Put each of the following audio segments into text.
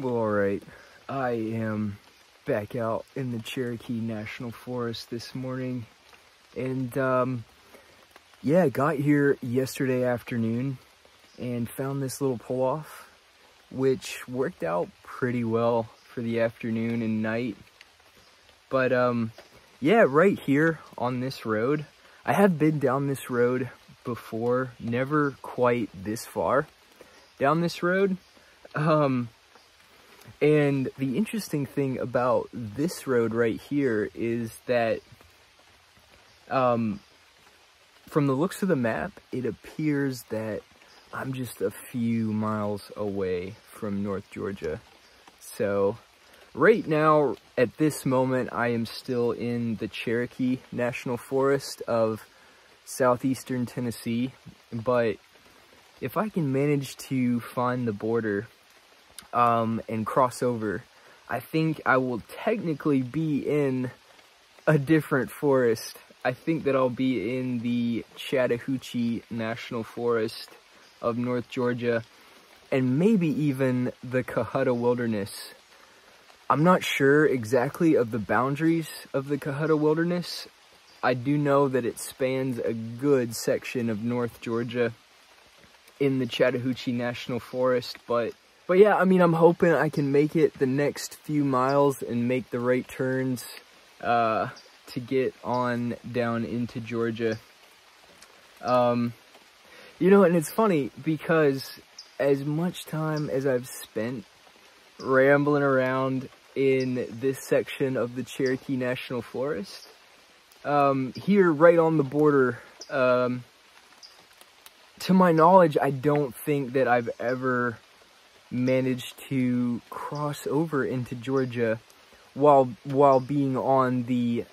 Well, alright, I am back out in the Cherokee National Forest this morning, and yeah, got here yesterday afternoon and found this little pull-off, which worked out pretty well for the afternoon and night. But yeah, right here on this road, I have been down this road before, never quite this far down this road. And the interesting thing about this road right here is that, from the looks of the map, it appears that I'm just a few miles away from North Georgia. So right now, at this moment, I am still in the Cherokee National Forest of southeastern Tennessee. But if I can manage to find the border and cross over, I think I will technically be in a different forest. I think that I'll be in the Chattahoochee National Forest of North Georgia, and maybe even the Cohutta Wilderness. I'm not sure exactly of the boundaries of the Cohutta Wilderness. I do know that it spans a good section of North Georgia in the Chattahoochee National Forest, but yeah, I mean, I'm hoping I can make it the next few miles and make the right turns to get on down into Georgia. You know, and it's funny because as much time as I've spent rambling around in this section of the Cherokee National Forest, here right on the border, to my knowledge, I don't think that I've ever managed to cross over into Georgia while being on the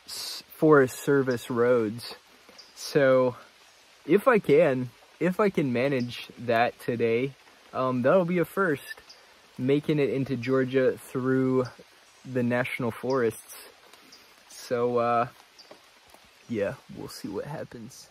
Forest Service roads. So if I can manage that today, that'll be a first, making it into Georgia through the national forests. So yeah, we'll see what happens.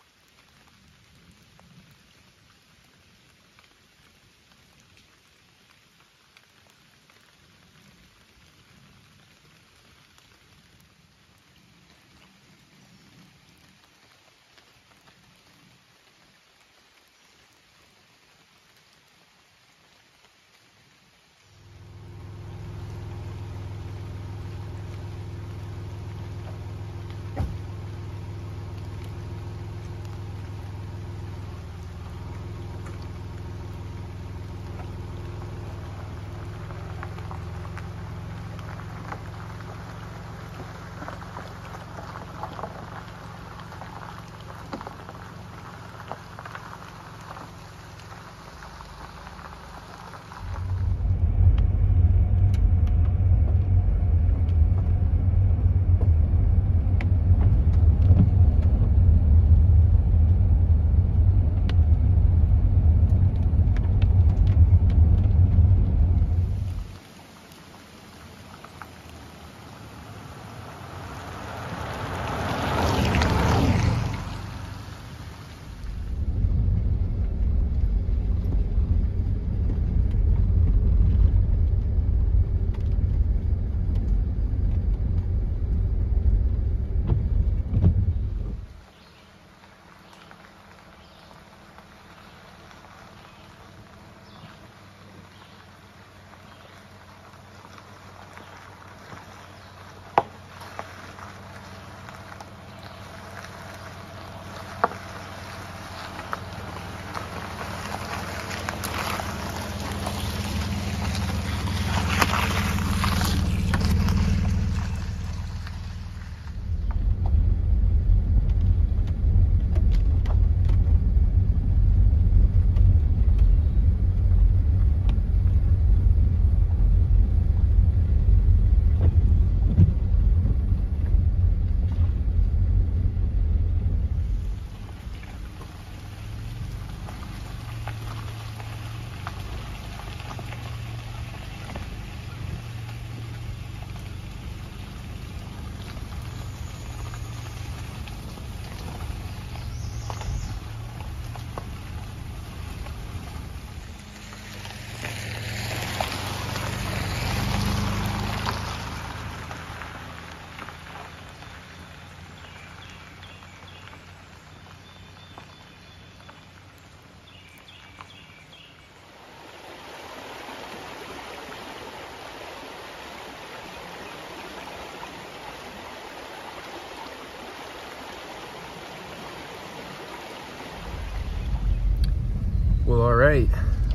right,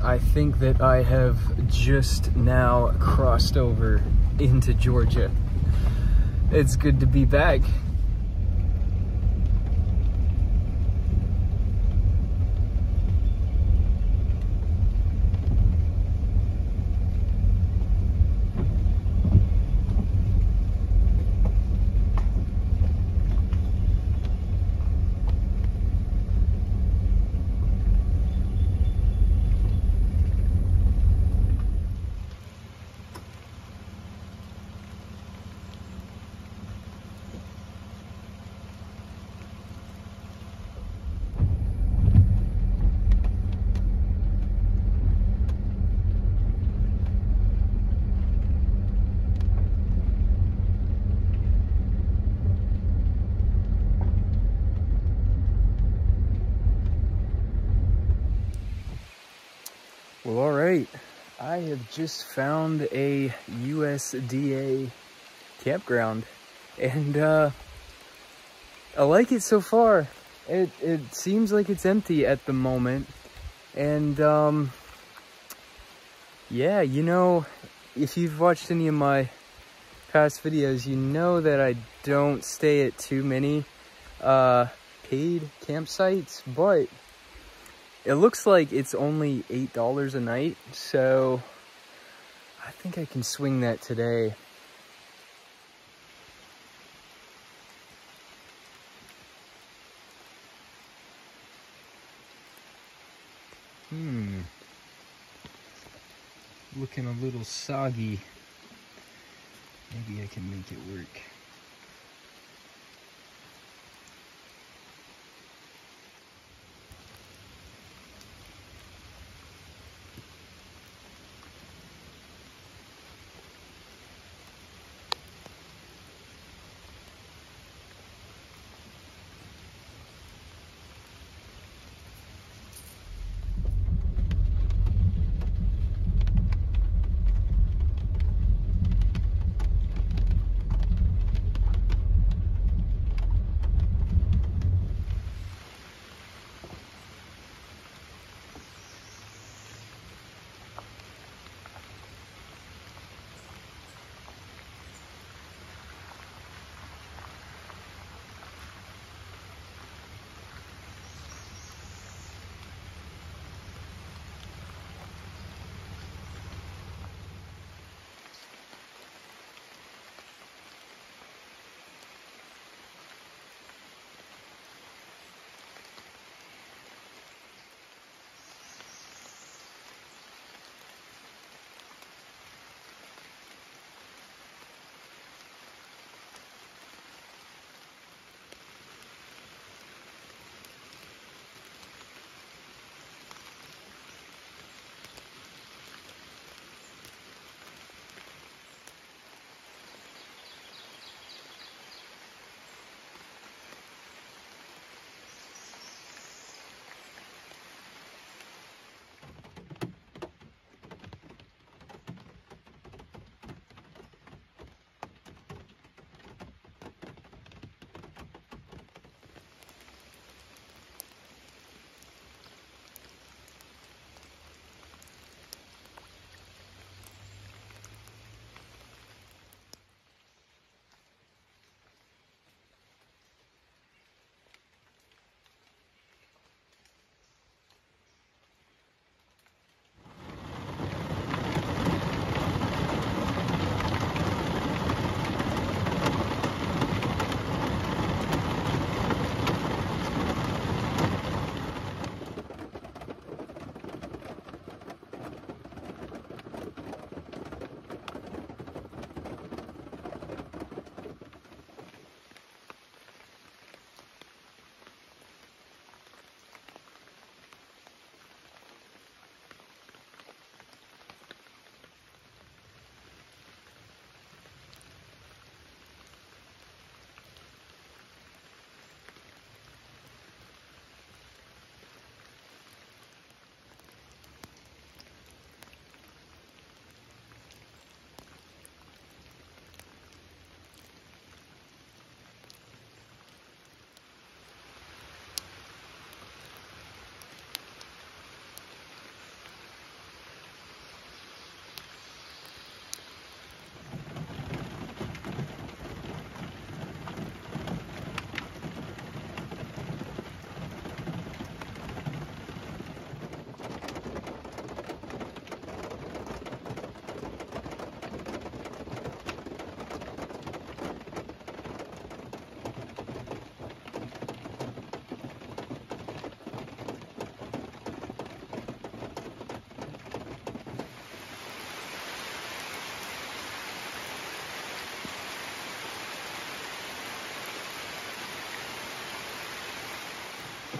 I think that I have just now crossed over into Georgia. It's good to be back. Well, all right, I have just found a USDA campground, and I like it so far. It seems like it's empty at the moment, and yeah, you know, if you've watched any of my past videos, you know that I don't stay at too many paid campsites, but it looks like it's only $8 a night, so I think I can swing that today. Looking a little soggy. Maybe I can make it work.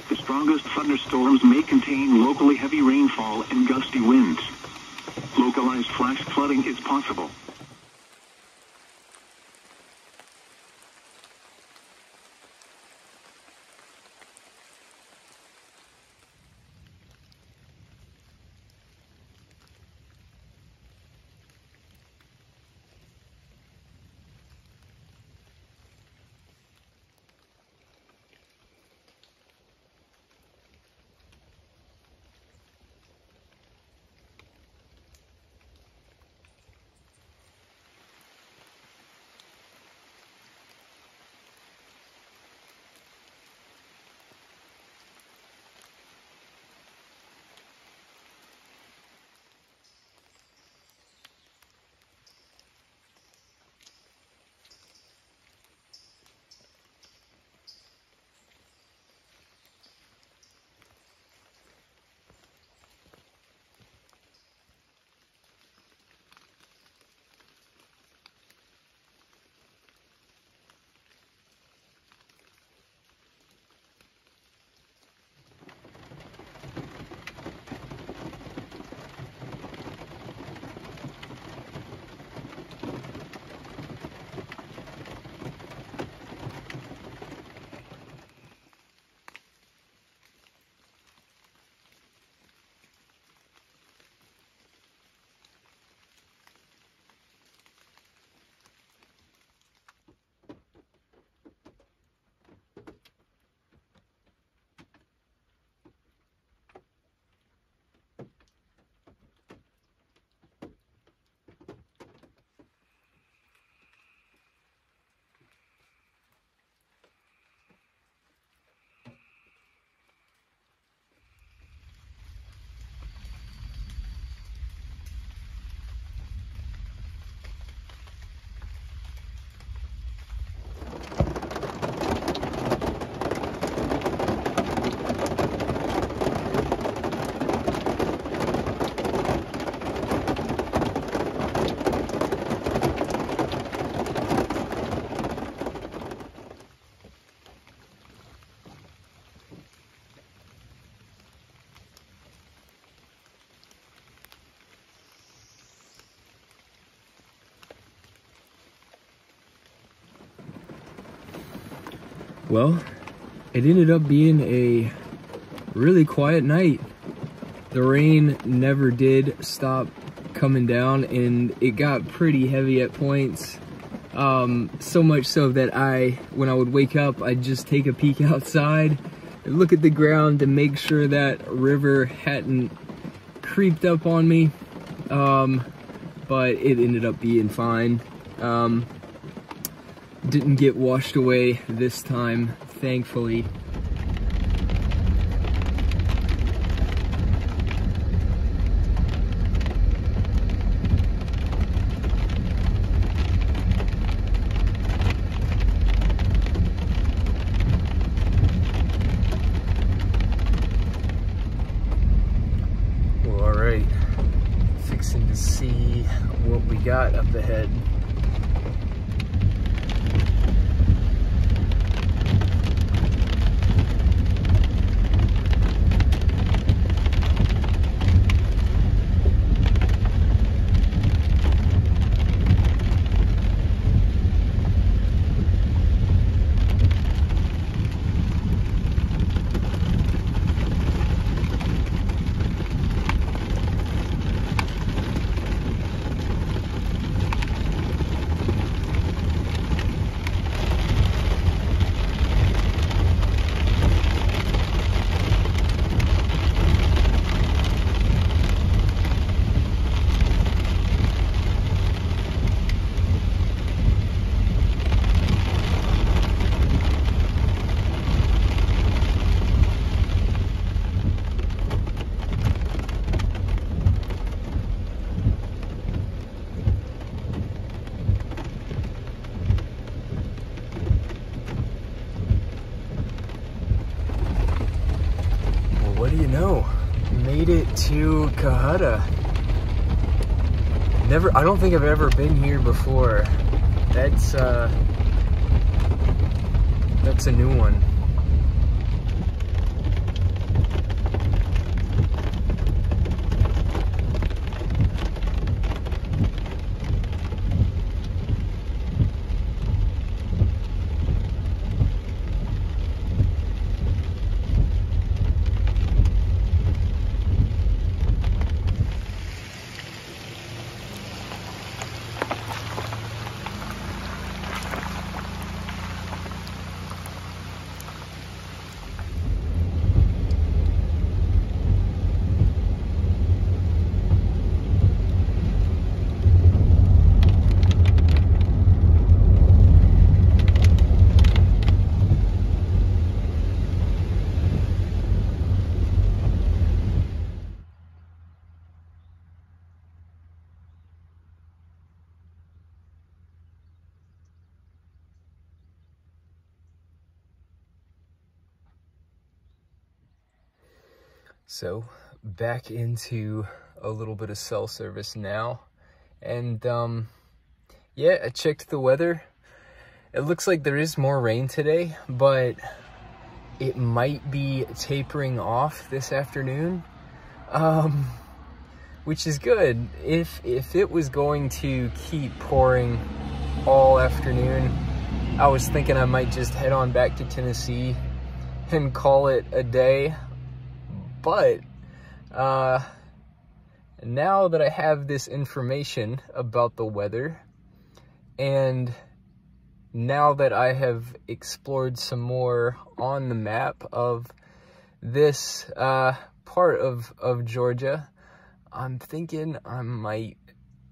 The strongest thunderstorms may contain locally heavy rainfall and gusty winds. Localized flash flooding is possible. Well, it ended up being a really quiet night. The rain never did stop coming down, and it got pretty heavy at points. So much so that when I would wake up, I'd just take a peek outside and look at the ground to make sure that river hadn't creeped up on me. But it ended up being fine. Didn't get washed away this time, thankfully. Well, all right, fixing to see what we got up ahead. What do you know? Made it to Cohutta. I don't think I've ever been here before. That's a new one. So back into a little bit of cell service now, and yeah, I checked the weather. It looks like there is more rain today, but it might be tapering off this afternoon, which is good. If it was going to keep pouring all afternoon, I was thinking I might just head on back to Tennessee and call it a day. But now that I have this information about the weather, and now that I have explored some more on the map of this part of Georgia, I'm thinking I might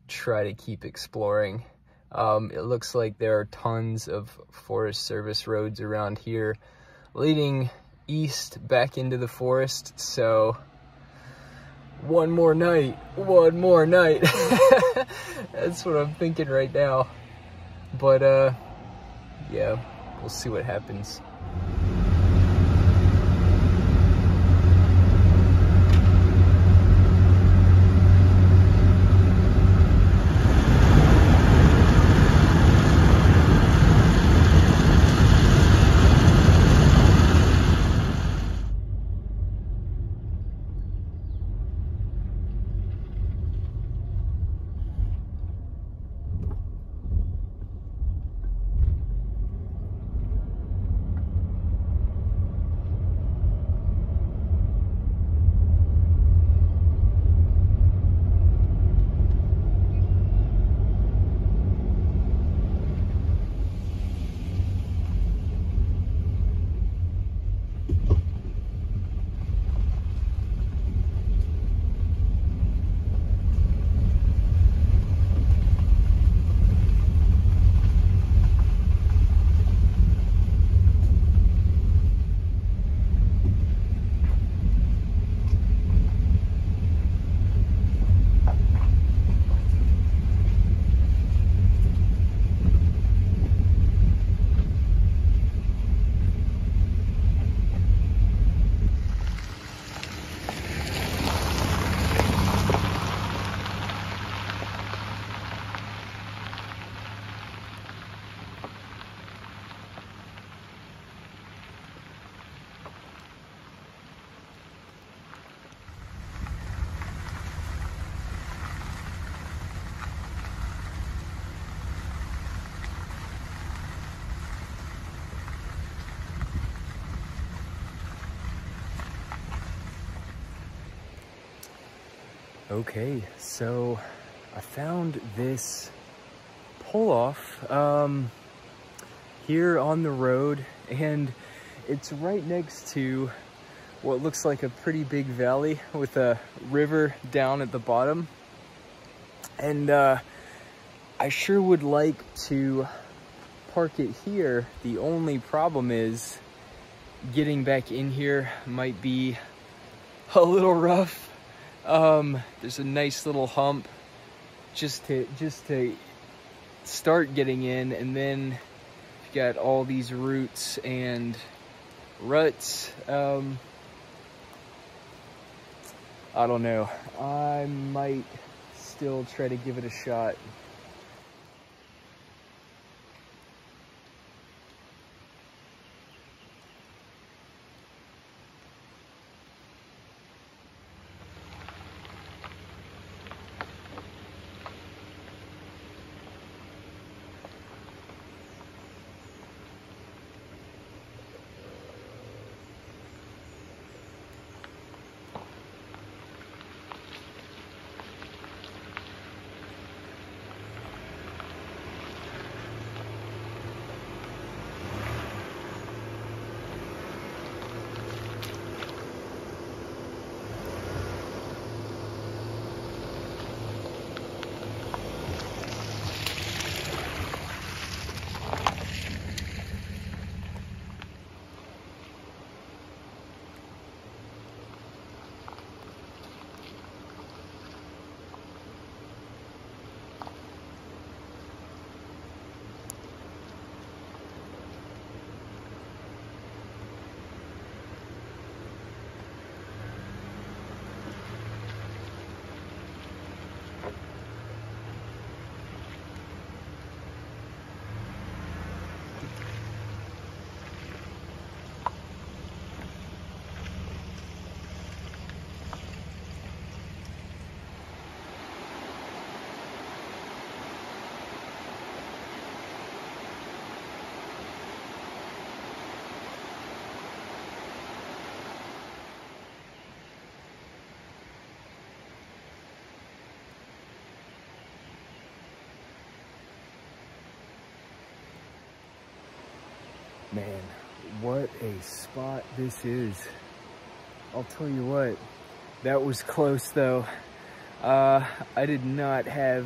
try to keep exploring. It looks like there are tons of Forest Service roads around here leading east back into the forest, so one more night. That's what I'm thinking right now. But yeah, we'll see what happens. Okay, so I found this pull-off here on the road, and it's right next to what looks like a pretty big valley with a river down at the bottom. And I sure would like to park it here. The only problem is getting back in here might be a little rough. There's a nice little hump just to start getting in, and then you've got all these roots and ruts. I don't know. I might still try to give it a shot. Man, what a spot this is. I'll tell you what, that was close though. I did not have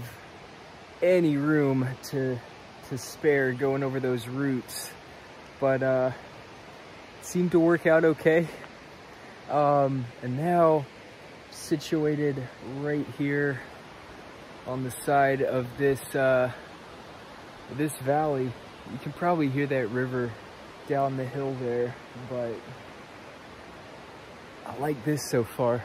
any room to spare going over those routes, but it seemed to work out okay. And now, situated right here on the side of this this valley, you can probably hear that river down the hill there, but I like this so far.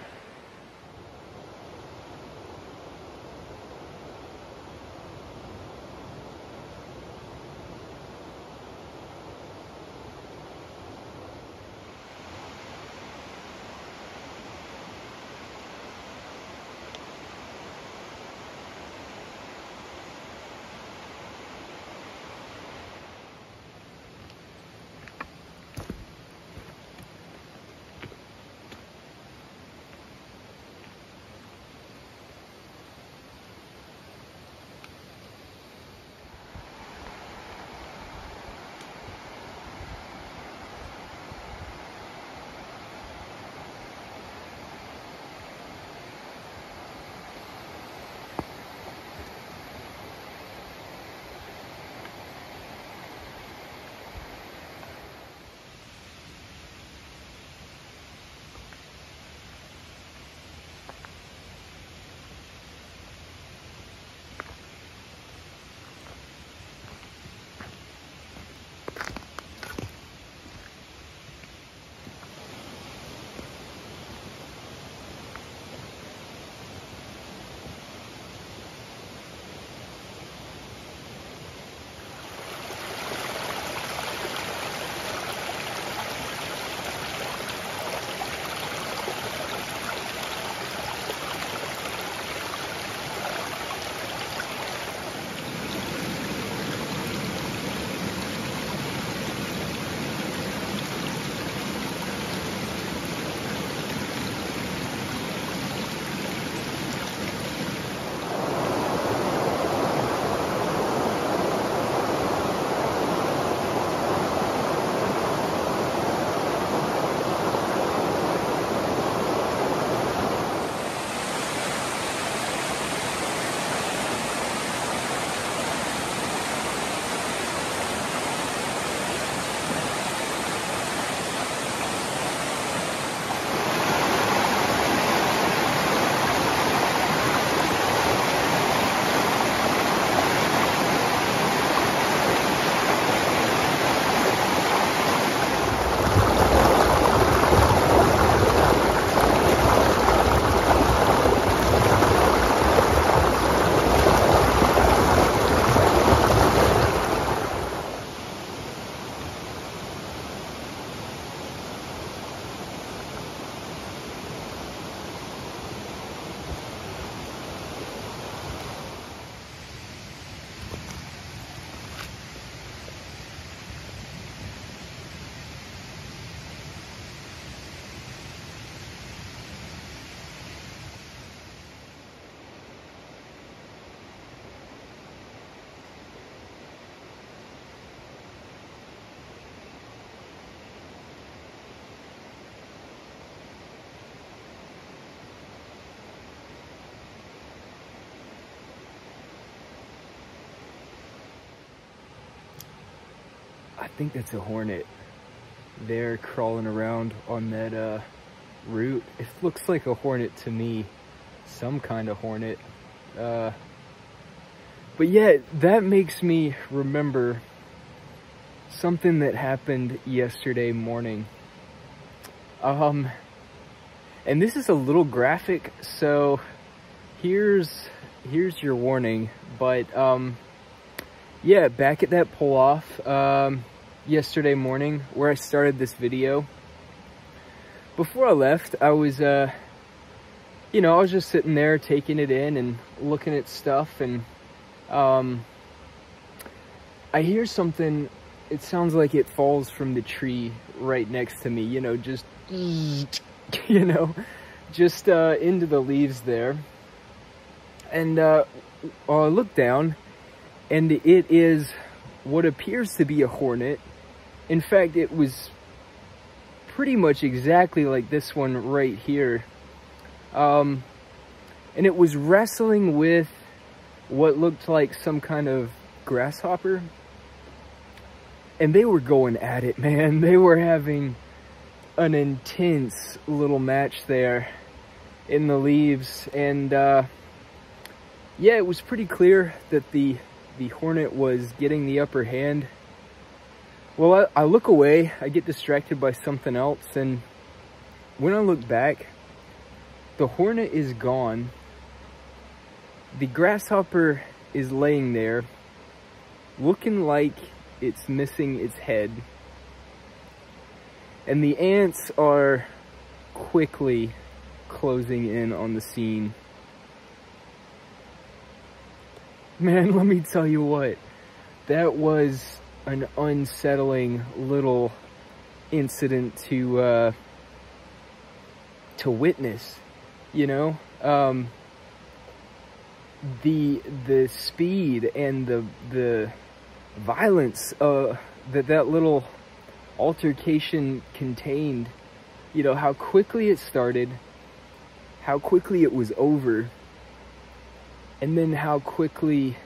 I think that's a hornet. They're crawling around on that route. It looks like a hornet to me. Some kind of hornet. But yeah, that makes me remember something that happened yesterday morning. And this is a little graphic, so here's your warning. But yeah, back at that pull-off yesterday morning where I started this video, before I left, I was you know, I was just sitting there taking it in and looking at stuff, and I hear something. It sounds like it falls from the tree right next to me, you know, just you know, just into the leaves there. And I look down, and it is what appears to be a hornet, In fact, it was pretty much exactly like this one right here. And it was wrestling with what looked like some kind of grasshopper. And they were going at it, man. They were having an intense little match there in the leaves. And yeah, it was pretty clear that the hornet was getting the upper hand. Well, I look away, I get distracted by something else, and when I look back, the hornet is gone. The grasshopper is laying there, looking like it's missing its head. And the ants are quickly closing in on the scene. Man, let me tell you what, that was an unsettling little incident to witness, you know. The speed and the violence that little altercation contained, you know, how quickly it started, how quickly it was over, and then how quickly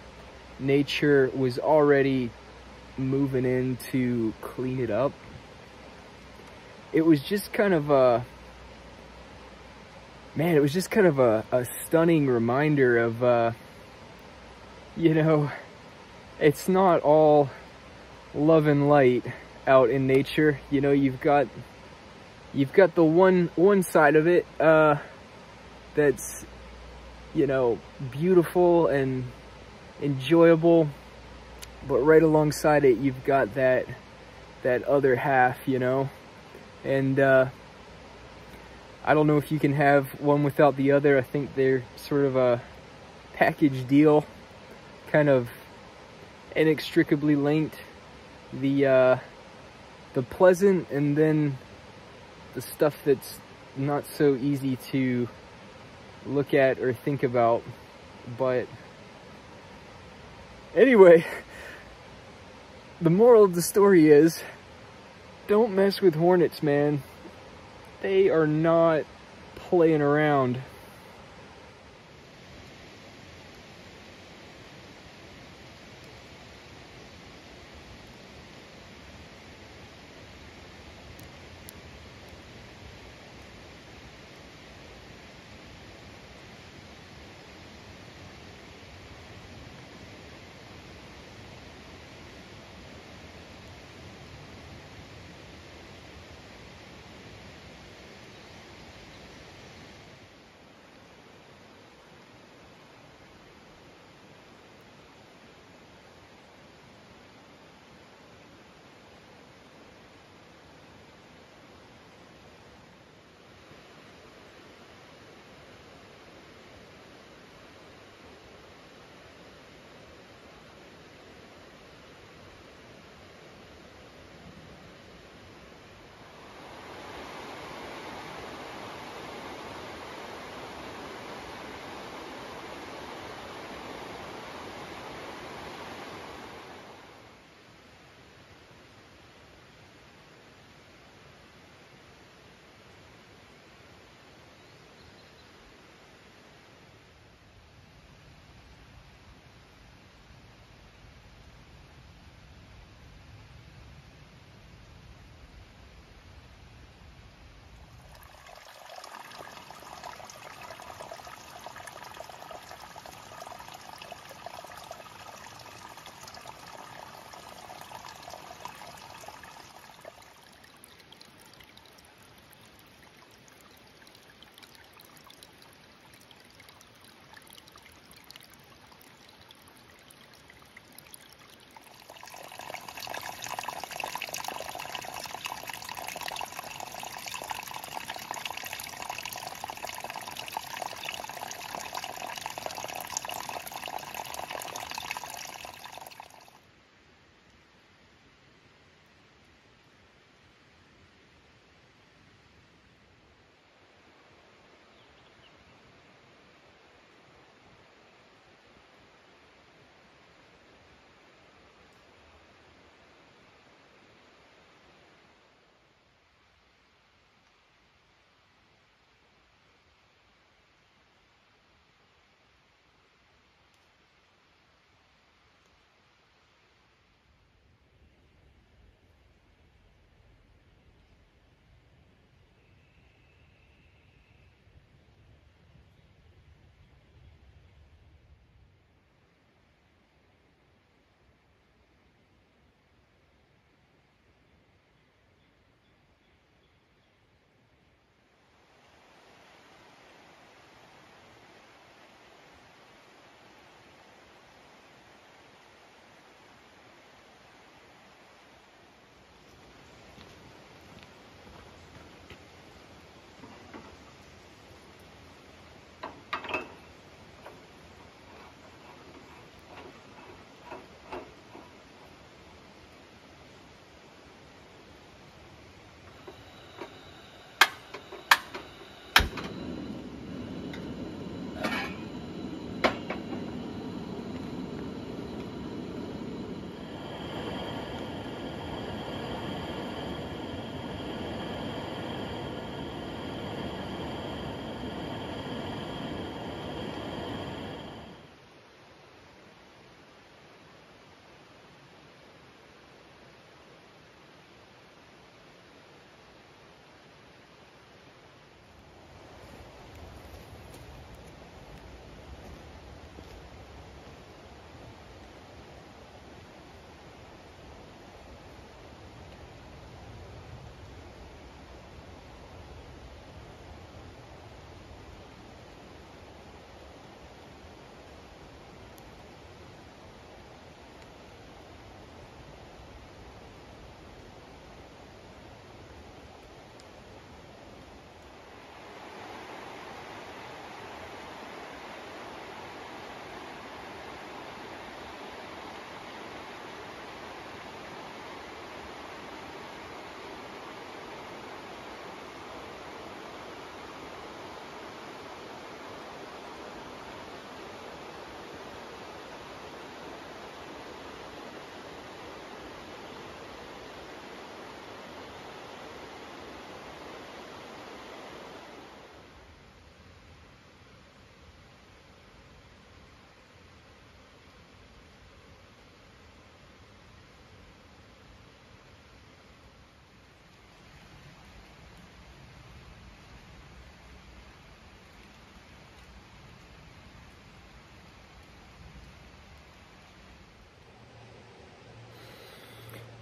nature was already moving in to clean it up. It was just kind of a, man, it was just kind of a stunning reminder of, you know, it's not all love and light out in nature. You know, you've got the one side of it, that's, you know, beautiful and enjoyable, but right alongside it, you've got that other half, you know. And I don't know if you can have one without the other. I think they're sort of a package deal, kind of inextricably linked. The pleasant, and then the stuff that's not so easy to look at or think about. But anyway, the moral of the story is, don't mess with hornets, man. They are not playing around.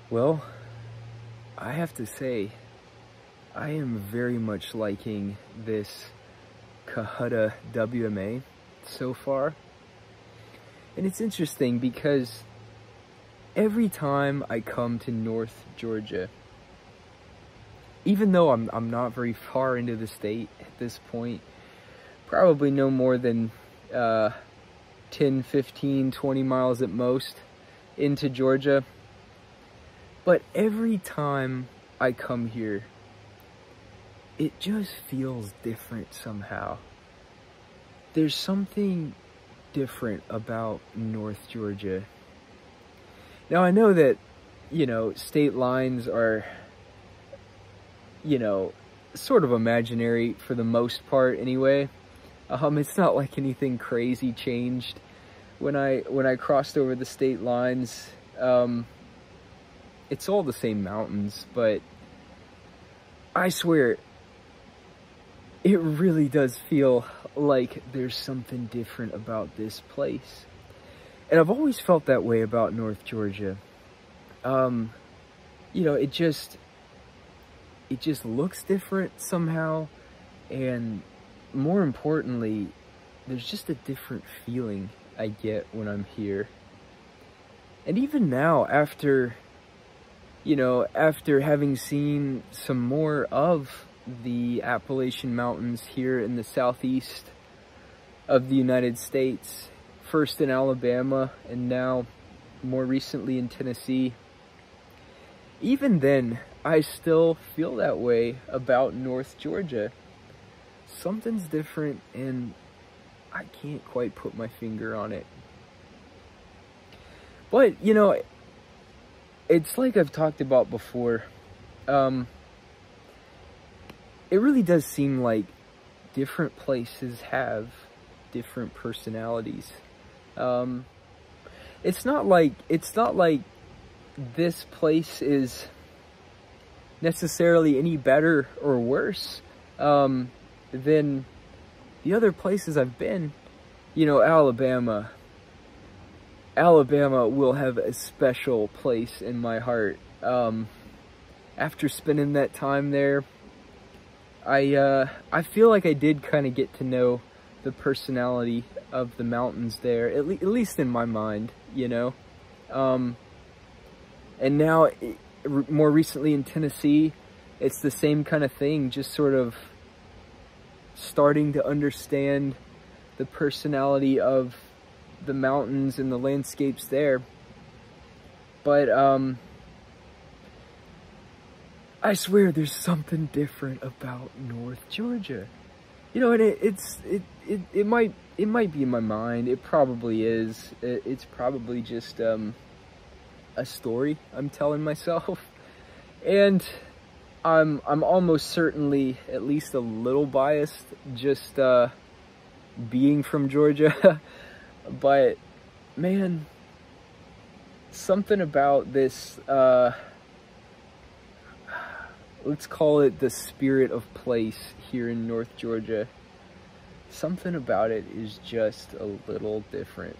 Well, I have to say, I am very much liking this Cohutta WMA so far. And it's interesting because every time I come to North Georgia, even though I'm not very far into the state at this point, probably no more than 10, 15, 20 miles at most into Georgia, but every time I come here, it just feels different somehow. There's something different about North Georgia. Now, I know that, state lines are, sort of imaginary for the most part anyway. It's not like anything crazy changed when I crossed over the state lines. It's all the same mountains, but I swear, it really does feel like there's something different about this place. And I've always felt that way about North Georgia. It just looks different somehow, and more importantly, there's just a different feeling I get when I'm here. And even now, after having seen some more of the Appalachian Mountains here in the southeast of the United States, first in Alabama and now more recently in Tennessee, even then, I still feel that way about North Georgia. Something's different, and I can't quite put my finger on it. But, it's like I've talked about before. It really does seem like different places have different personalities. It's not like this place is necessarily any better or worse than the other places I've been. Alabama will have a special place in my heart. After spending that time there, I feel like I did kind of get to know the personality of the mountains there, at least in my mind, and now, more recently in Tennessee, it's the same kind of thing, just sort of starting to understand the personality of the mountains and the landscapes there. But I swear there's something different about North Georgia. And it might be in my mind. It probably is. It's probably just a story I'm telling myself. And I'm almost certainly at least a little biased just being from Georgia. But man, something about this, let's call it the spirit of place here in North Georgia. Something about it is just a little different.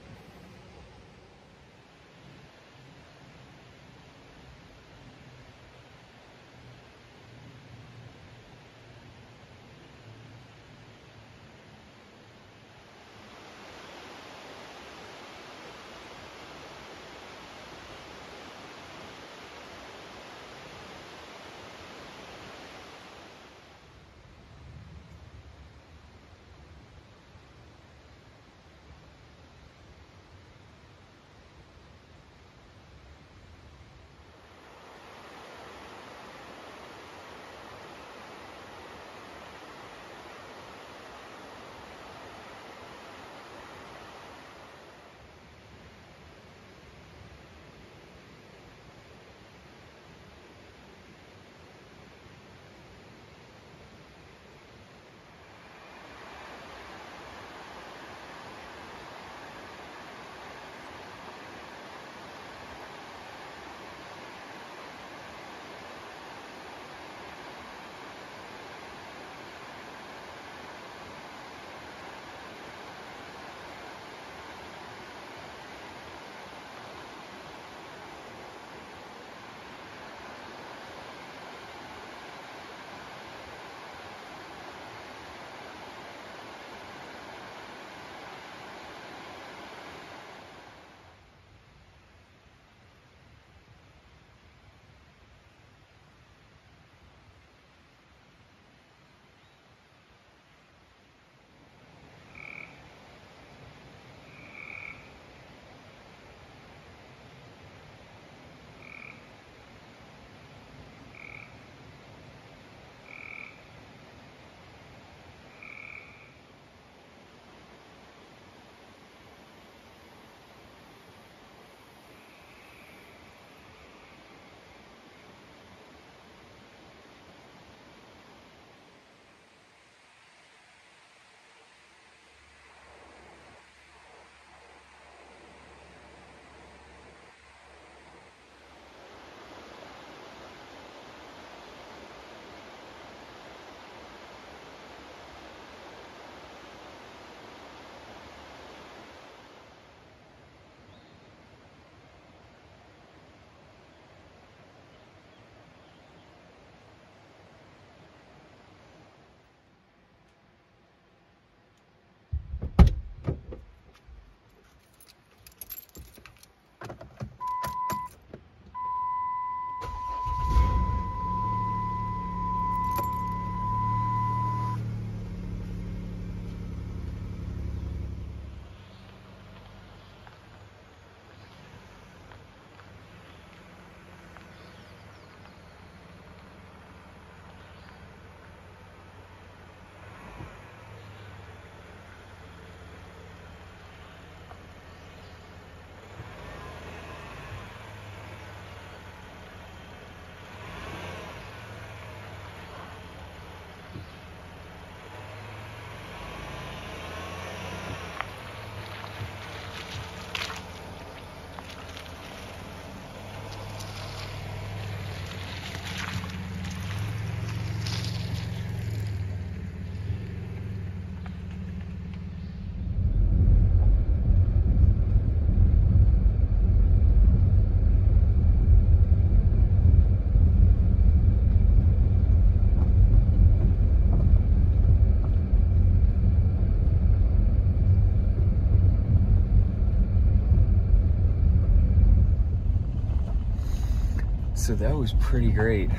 So that was pretty great.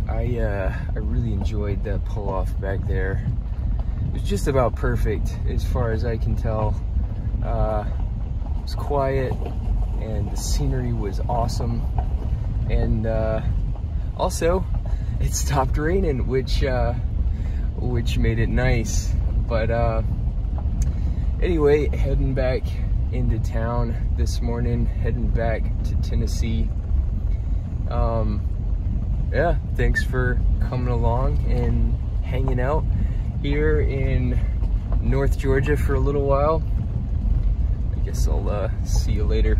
I really enjoyed that pull off back there. It was just about perfect as far as I can tell. It was quiet and the scenery was awesome. And also it stopped raining, which made it nice. But anyway, heading back into town this morning, heading back to Tennessee. Yeah, thanks for coming along and hanging out here in North Georgia for a little while. I guess I'll see you later.